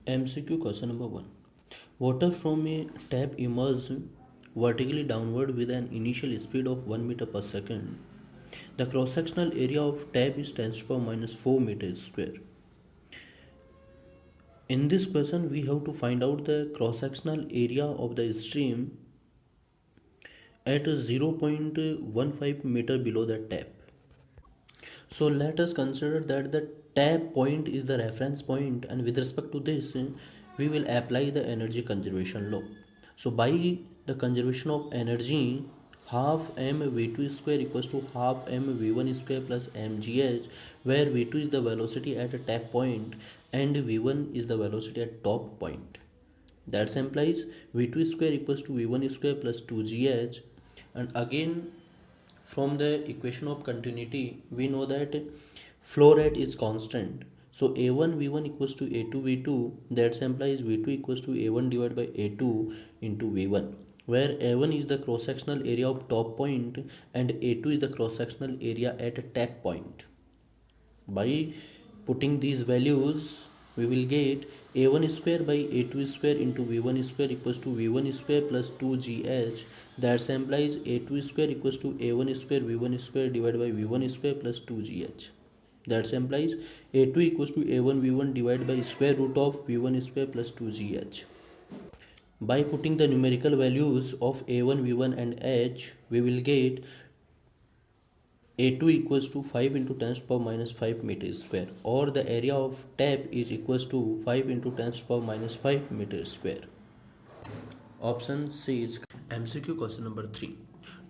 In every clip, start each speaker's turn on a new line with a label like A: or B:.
A: MCQ question number 1. Water from a tap emerges vertically downward with an initial speed of 1 meter per second. The cross sectional area of tap is 10 to the power minus 4 meters square. In this question, we have to find out the cross sectional area of the stream at 0.15 meter below the tap. So let us consider that the tap point is the reference point, and with respect to this we will apply the energy conservation law. So by the conservation of energy, half m v2 square equals to half m v1 square plus mgh, where v2 is the velocity at a tap point and v1 is the velocity at top point. That implies v2 square equals to v1 square plus 2gh. And again, from the equation of continuity, we know that flow rate is constant. So a1 v1 equals to a2 v2. That implies v2 equals to a1 divided by a2 into v1, where a1 is the cross sectional area of top point and a2 is the cross sectional area at a tap point. By putting these values, we will get a1 square by a2 square into v1 square equals to v1 square plus 2gh. That implies a2 square equals to a1 square v1 square divided by v1 square plus 2gh. That implies a2 equals to a1 v1 divided by square root of v1 square plus 2gh. By putting the numerical values of a1 v1 and h, we will get a2 equals to 5 into 10 to the power minus 5 meters square, or the area of tap is equals to 5 into 10 to the power minus 5 meters square. Option C is MCQ question number 3.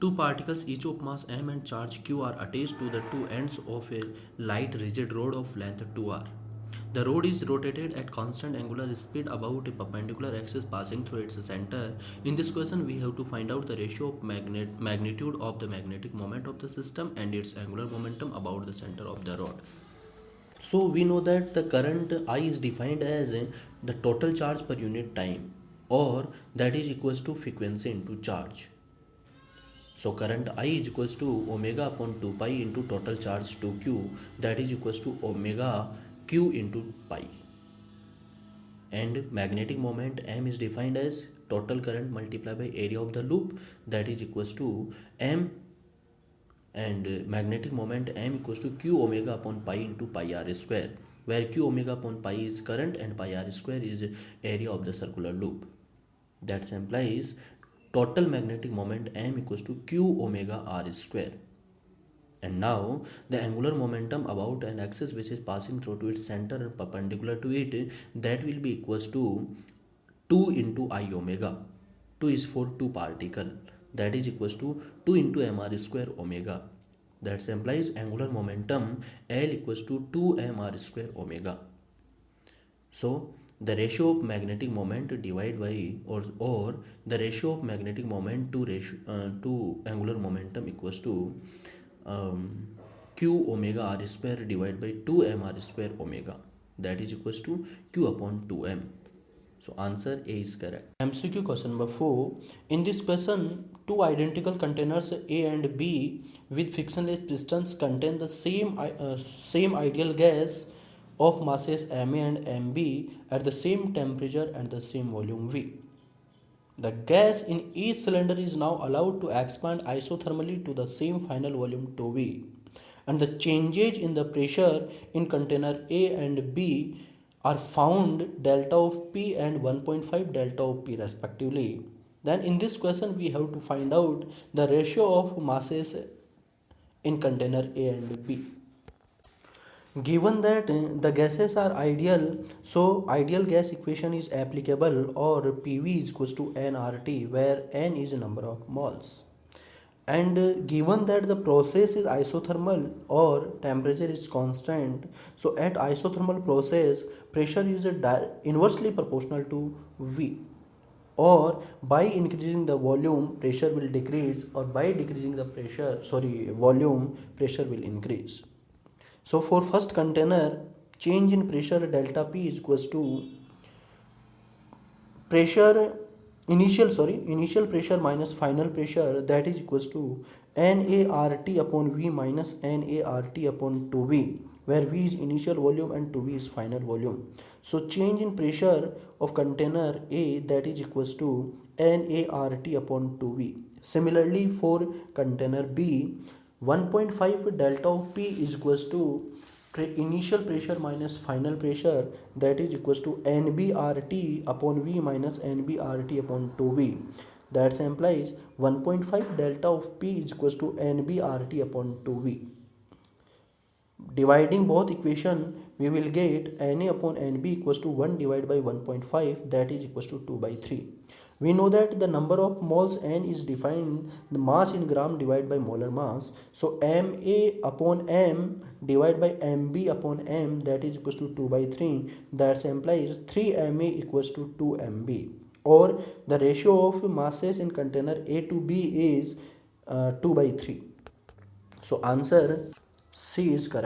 A: Two particles each of mass m and charge q are attached to the two ends of a light rigid rod of length 2r. The rod is rotated at constant angular speed about a perpendicular axis passing through its center. In this question, we have to find out the ratio of magnitude of the magnetic moment of the system and its angular momentum about the center of the rod. So we know that the current I is defined as the total charge per unit time, or that is equals to frequency into charge. So current I is equals to omega upon 2 pi into total charge 2q, that is equals to omega q into pi. And magnetic moment m is defined as total current multiplied by area of the loop, that is equals to m, and magnetic moment m equals to q omega upon pi into pi r square, where q omega upon pi is current and pi r square is area of the circular loop. That implies total magnetic moment m equals to q omega r square. And now the angular momentum about an axis which is passing through to its center and perpendicular to it, that will be equals to 2 into I omega. 2 is for 2 particle, that is equals to 2 into mr square omega. That implies angular momentum L equals to 2 mr square omega. So the ratio of magnetic moment divided by or the ratio of magnetic moment to angular momentum equals to q omega r square divided by 2 mr square omega, that is equals to q upon 2m. So answer A is correct. MCQ question number 4. In this question, two identical containers A and B with frictionless pistons contain the same ideal gas of masses Ma and Mb at the same temperature and the same volume V. The gas in each cylinder is now allowed to expand isothermally to the same final volume 2V, and the changes in the pressure in container A and B are found delta of P and 1.5 delta of P respectively. Then in this question we have to find out the ratio of masses in container A and B. Given that the gases are ideal, so ideal gas equation is applicable, or PV is equals to nRT, where n is the number of moles. And given that the process is isothermal or temperature is constant, so at isothermal process pressure is inversely proportional to V, or by increasing the volume pressure will decrease, or by decreasing the volume pressure will increase. So for first container, change in pressure delta P is equals to initial pressure minus final pressure, that is equals to NART upon V minus NART upon 2V, where V is initial volume and 2V is final volume. So change in pressure of container A, that is equals to NART upon 2V. Similarly for container B, 1.5 delta of P is equals to initial pressure minus final pressure, that is equals to NBRT upon V minus NBRT upon 2V. That implies 1.5 delta of P is equals to NBRT upon 2V. Dividing both equation, we will get Na upon Nb equals to 1 divided by 1.5, that is equals to 2 by 3. We know that the number of moles N is defined the mass in gram divided by molar mass. So Ma upon M divided by Mb upon M, that is equals to 2 by 3. That implies 3 Ma equals to 2 Mb. Or the ratio of masses in container A to B is 2 by 3. So answer C is correct.